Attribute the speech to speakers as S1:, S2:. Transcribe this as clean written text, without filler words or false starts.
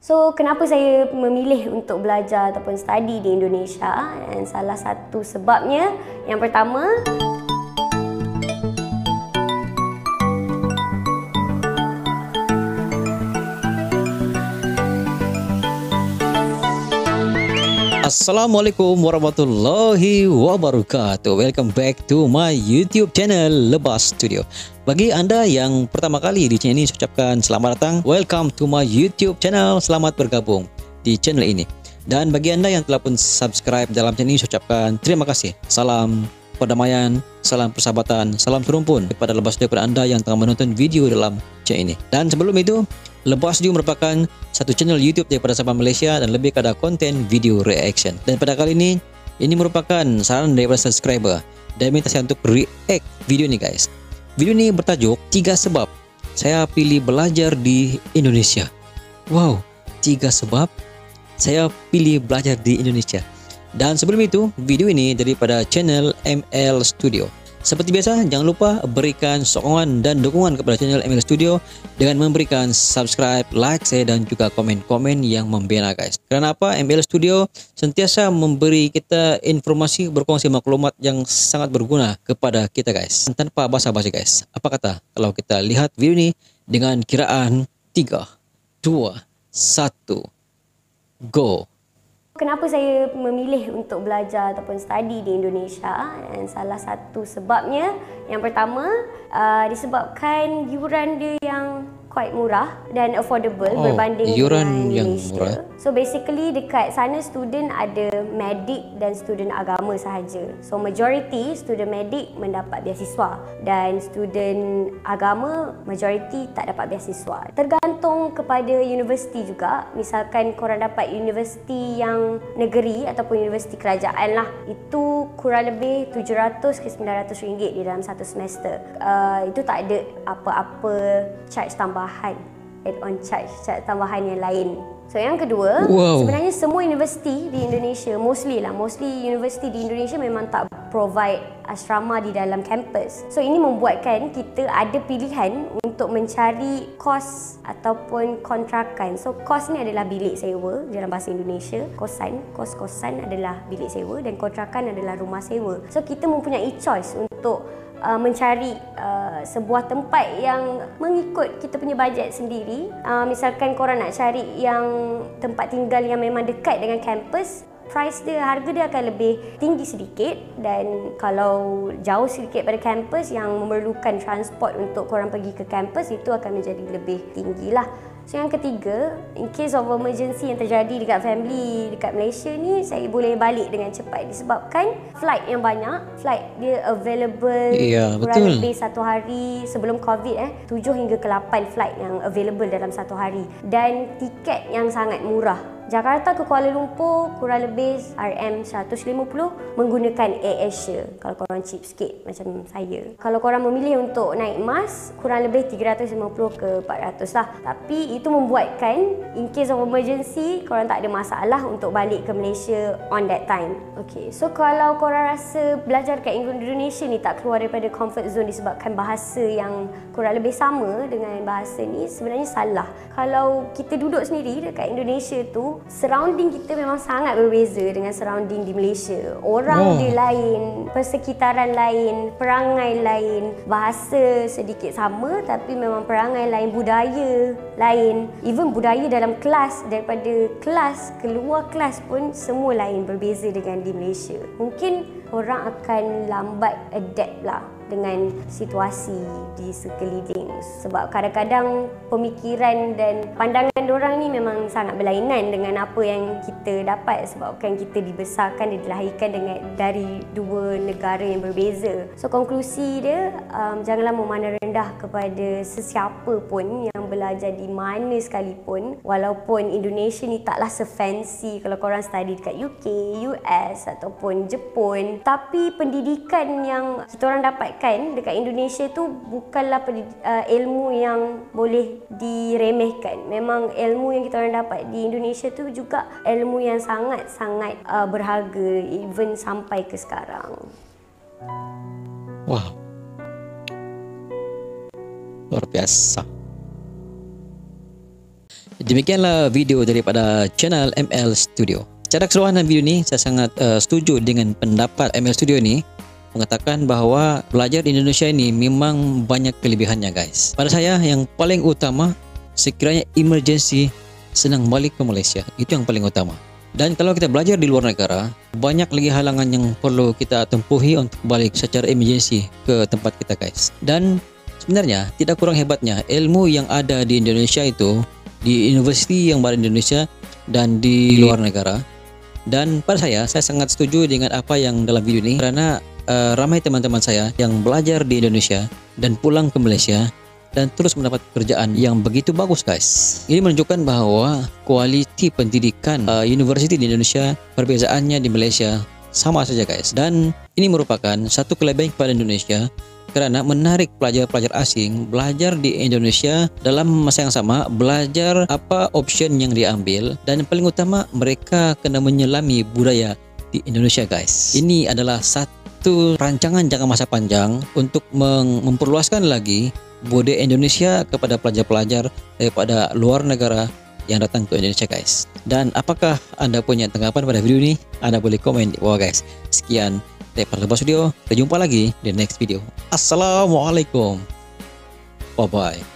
S1: So, kenapa saya memilih untuk belajar ataupun study di Indonesia? Dan salah satu sebabnya, yang pertama,
S2: Assalamualaikum warahmatullahi wabarakatuh. Welcome back to my YouTube channel Lebas Studio. Bagi anda yang pertama kali di channel ini, saya ucapkan selamat datang. Welcome to my YouTube channel. Selamat bergabung di channel ini. Dan bagi anda yang telah pun subscribe dalam channel ini, saya ucapkan terima kasih. Salam perdamaian, salam persahabatan, salam serumpun kepada Lebas Studio, kepada anda yang tengah menonton video dalam channel ini. Dan sebelum itu, Lebas Studio merupakan satu channel YouTube daripada Sabah Malaysia dan lebih kepada konten video reaction. Dan pada kali ini merupakan saran daripada subscriber dan minta saya untuk react video ini, guys. Video ini bertajuk 3 sebab saya pilih belajar di Indonesia. Wow, 3 sebab saya pilih belajar di Indonesia. Dan sebelum itu, video ini daripada channel ML Studio. Seperti biasa, jangan lupa berikan sokongan dan dukungan kepada channel ML Studio dengan memberikan subscribe, like, share dan juga komen-komen yang membina, guys. Kerana apa? ML Studio sentiasa memberi kita informasi, berkongsi maklumat yang sangat berguna kepada kita, guys. Tanpa basa-basi, guys. Apa kata kalau kita lihat video ini dengan kiraan 3, 2, 1, go.
S1: kenapa saya memilih untuk belajar ataupun study di Indonesia? Dan salah satu sebabnya, yang pertama, disebabkan yuran dia yang quite murah dan affordable berbanding
S2: yuran
S1: dengan
S2: yang
S1: Malaysia.
S2: murah.
S1: So basically dekat sana student ada medik dan student agama sahaja. So majority student medik mendapat beasiswa dan student agama majority tak dapat beasiswa. Tergantung kepada universiti juga. Misalkan korang dapat universiti yang negeri ataupun universiti kerajaan lah, itu kurang lebih 700 ke 900 ringgit di dalam satu semester. Itu tak ada apa-apa charge tambahan, add-on charge tambahan yang lain. So yang kedua, sebenarnya semua universiti di Indonesia, mostly universiti di Indonesia memang tak provide asrama di dalam kampus. So ini membuatkan kita ada pilihan untuk mencari kos ataupun kontrakan. So kos ni adalah bilik sewa dalam bahasa Indonesia. Kos-kosan adalah bilik sewa dan kontrakan adalah rumah sewa. So kita mempunyai choice untuk mencari sebuah tempat yang mengikut kita punya bajet sendiri. Misalkan korang nak cari yang tempat tinggal yang memang dekat dengan kampus, harga dia akan lebih tinggi sedikit, dan kalau jauh sedikit pada kampus yang memerlukan transport untuk korang pergi ke kampus, itu akan menjadi lebih tinggi lah. So yang ketiga, in case of emergency yang terjadi dekat family dekat Malaysia ni, saya boleh balik dengan cepat disebabkan flight yang banyak. Flight dia available kurang lebih satu hari sebelum COVID 7 hingga ke 8 flight yang available dalam satu hari, dan tiket yang sangat murah. Jakarta ke Kuala Lumpur kurang lebih RM150 menggunakan AirAsia kalau korang cheap sikit macam saya. Kalau korang memilih untuk naik MAS, kurang lebih 350 ke 400 lah. Tapi itu membuatkan in case of emergency, korang tak ada masalah untuk balik ke Malaysia on that time. Okay, so kalau korang rasa belajar kat Indonesia ni tak keluar daripada comfort zone disebabkan bahasa yang kurang lebih sama dengan bahasa ni, sebenarnya salah. Kalau kita duduk sendiri dekat Indonesia tu, surrounding kita memang sangat berbeza dengan surrounding di Malaysia. Orang dia lain, persekitaran lain, perangai lain, bahasa sedikit sama tapi memang perangai lain, budaya lain. Even budaya dalam kelas, daripada kelas keluar kelas pun semua lain, berbeza dengan di Malaysia. Mungkin orang akan lambat adapt lah dengan situasi di sekeliling, sebab kadang-kadang pemikiran dan pandangan diorang ni memang sangat berlainan dengan apa yang kita dapat, sebabkan kita dibesarkan dan dilahirkan dari dua negara yang berbeza. So konklusi dia, janganlah memandang rendah kepada sesiapa pun yang belajar di mana sekalipun. Walaupun Indonesia ni taklah se-fancy kalau korang study dekat UK, US ataupun Jepun, tapi pendidikan yang kita orang dapat dekat Indonesia tu bukanlah ilmu yang boleh diremehkan. Memang ilmu yang kita orang dapat di Indonesia tu juga ilmu yang sangat-sangat berharga, even sampai ke sekarang.
S2: Wow, luar biasa. Demikianlah video daripada channel ML Studio. Secara keseluruhan video ni saya sangat setuju dengan pendapat ML Studio ni, mengatakan bahawa belajar di Indonesia ini memang banyak kelebihannya guys. Pada saya yang paling utama, sekiranya emergency senang balik ke Malaysia, itu yang paling utama. Dan kalau kita belajar di luar negara, banyak lagi halangan yang perlu kita tempuhi untuk balik secara emergency ke tempat kita guys. Dan sebenarnya tidak kurang hebatnya ilmu yang ada di Indonesia itu, di universiti yang berada di Indonesia dan di luar negara. Dan pada saya sangat setuju dengan apa yang dalam video ini, karena ramai teman-teman saya yang belajar di Indonesia dan pulang ke Malaysia dan terus mendapat pekerjaan yang begitu bagus guys. Ini menunjukkan bahawa kualiti pendidikan universiti di Indonesia, perbezaannya di Malaysia sama saja guys. Dan ini merupakan satu kelebihan kepada Indonesia, kerana menarik pelajar-pelajar asing belajar di Indonesia dalam masa yang sama, belajar apa option yang diambil, dan yang paling utama mereka kena menyelami budaya di Indonesia guys. Ini adalah satu rancangan jangka masa panjang untuk memperluaskan lagi budaya Indonesia kepada pelajar-pelajar daripada luar negara yang datang ke Indonesia guys. Dan apakah anda punya tanggapan pada video ini? Anda boleh komen di bawah guys. Sekian daripada Lebas Studio. Kita jumpa lagi di next video. Assalamualaikum. Bye bye.